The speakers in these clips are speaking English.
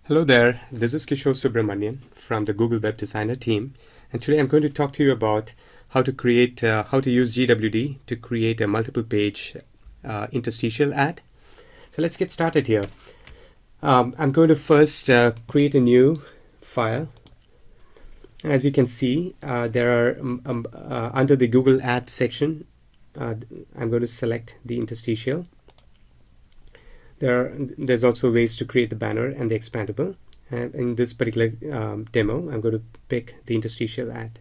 Hello there, this is Kishore Subramanian from the Google Web Designer team, and today I'm going to talk to you about how to use GWD to create a multiple page interstitial ad. So let's get started here. I'm going to first create a new file. As you can see, there are under the Google Ads section, I'm going to select the interstitial. There's also ways to create the banner and the expandable. And in this particular demo, I'm going to pick the interstitial ad.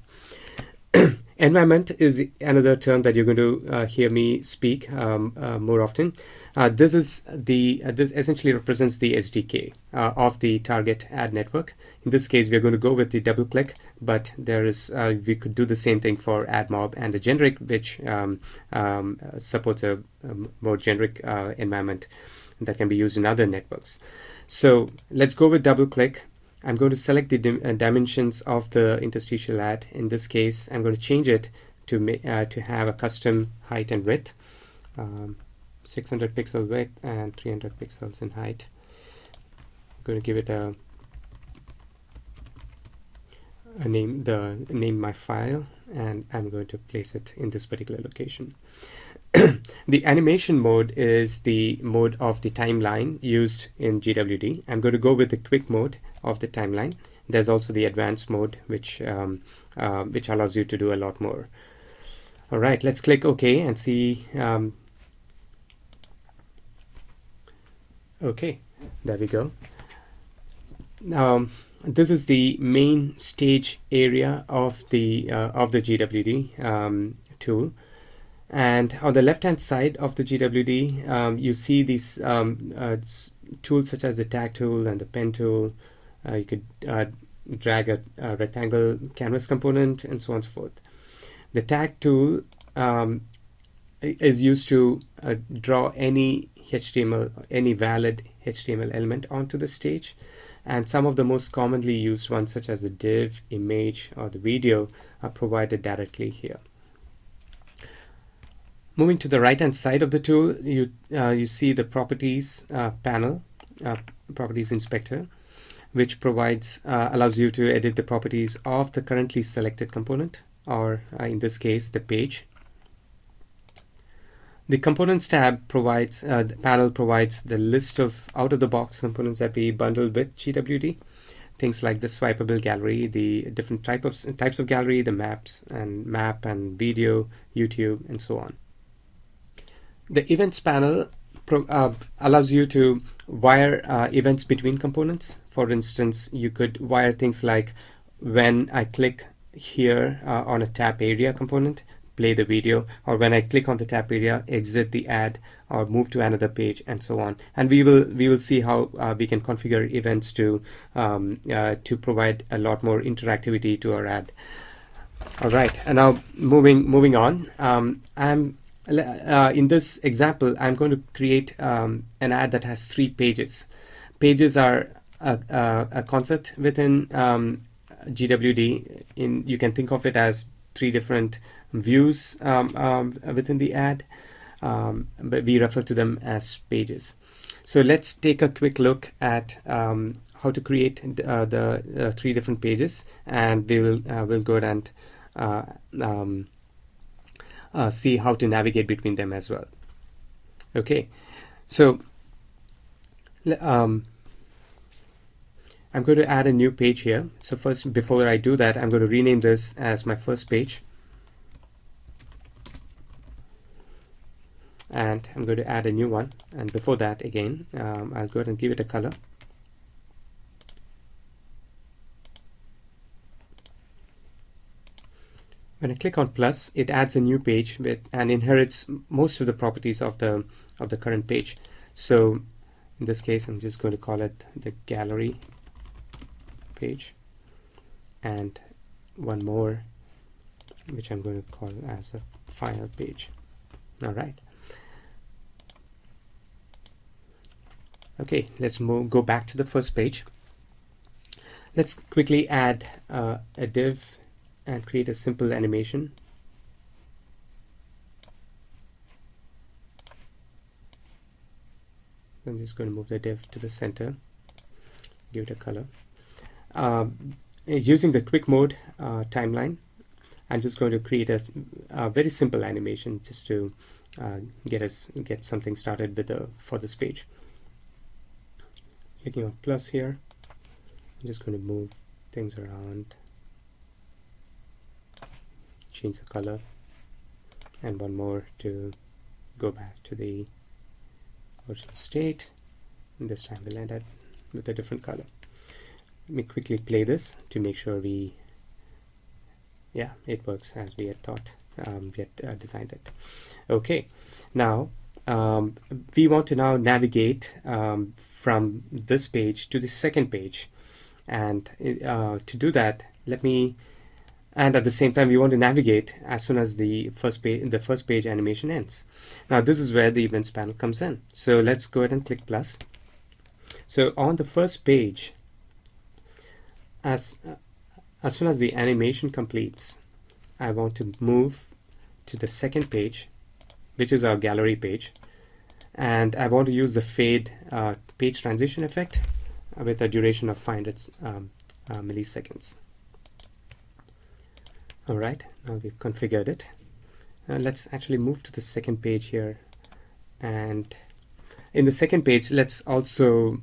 Environment is another term that you're going to hear me speak more often. This essentially represents the SDK of the target ad network. In this case, we're going to go with the double click, but we could do the same thing for AdMob and a generic, which supports a more generic environment that can be used in other networks. So let's go with double click. I'm going to select the dimensions of the interstitial ad. In this case, I'm going to change it to have a custom height and width, 600 pixel width and 300 pixels in height. I'm going to give it a name my file, and I'm going to place it in this particular location. The animation mode is the mode of the timeline used in GWD. I'm going to go with the quick mode of the timeline. There's also the advanced mode, which allows you to do a lot more. All right, let's click OK and see. Okay, there we go. This is the main stage area of the GWD tool. And on the left-hand side of the GWD, you see these tools such as the tag tool and the pen tool. You could drag a rectangle canvas component and so on and so forth. The tag tool is used to draw any valid HTML element onto the stage. And some of the most commonly used ones, such as the div, image, or the video, are provided directly here. Moving to the right-hand side of the tool, you see the properties panel, properties inspector, which allows you to edit the properties of the currently selected component, or in this case, the page. The Components tab the panel provides the list of out-of-the-box components that we bundle with GWD. Things like the swipeable gallery, the different types of gallery, the map and video, YouTube, and so on. The Events panel allows you to wire events between components. For instance, you could wire things like when I click here on a tap area component, play the video, or when I click on the tap area, exit the ad, or move to another page, and so on. And we will see how we can configure events to provide a lot more interactivity to our ad. All right, and now moving on. In this example, I'm going to create an ad that has 3 pages. Pages are a concept within GWD. You can think of it as 3 different views within the ad, but we refer to them as pages. So let's take a quick look at how to create the 3 different pages, and we'll go ahead and see how to navigate between them as well. Okay, so I'm going to add a new page here. So first, before I do that, I'm going to rename this as my first page. And I'm going to add a new one. And before that, again, I'll go ahead and give it a color. When I click on plus, it adds a new page and inherits most of the properties of the current page. So in this case, I'm just going to call it the gallery page, and one more, which I'm going to call as a final page. All right. Okay, let's go back to the first page. Let's quickly add a div and create a simple animation. I'm just going to move the div to the center. give it a color. Using the quick mode timeline, I'm just going to create a very simple animation just to get something started with for this page. Clicking on plus here, I'm just going to move things around, change the color, and one more to go back to the original state. And this time we'll end it with a different color. Let me quickly play this to make sure it works as we had thought, we had designed it. Okay, now we want to now navigate from this page to the second page, and to do that, and at the same time we want to navigate as soon as the first page animation ends. Now this is where the events panel comes in. So let's go ahead and click plus. So on the first page, as soon as the animation completes, I want to move to the second page, which is our gallery page, and I want to use the fade page transition effect with a duration of 500 milliseconds. Alright, now we've configured it. Let's actually move to the second page here, and in the second page let's also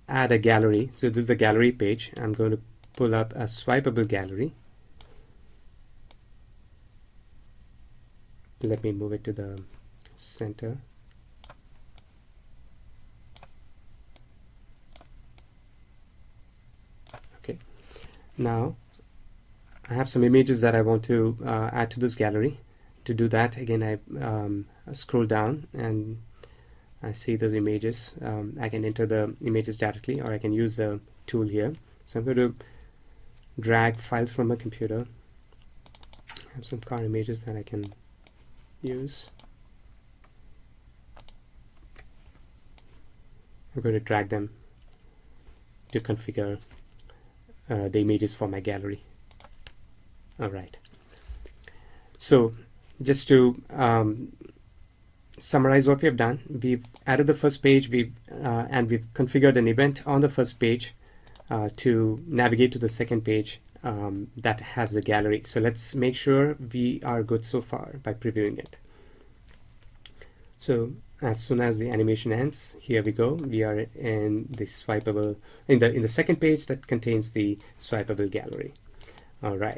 add a gallery. So this is a gallery page. I'm going to pull up a swipeable gallery. Let me move it to the center. Okay, now I have some images that I want to add to this gallery. To do that, again, I scroll down and I see those images. I can enter the images directly, or I can use the tool here. So I'm going to drag files from my computer. I have some car images that I can use. I'm going to drag them to configure the images for my gallery. Alright, so just to summarize what we have done, we've added the first page, and we've configured an event on the first page to navigate to the second page that has the gallery. So let's make sure we are good so far by previewing it. So as soon as the animation ends, here we go. We are in the swipeable, in the second page that contains the swipeable gallery. All right.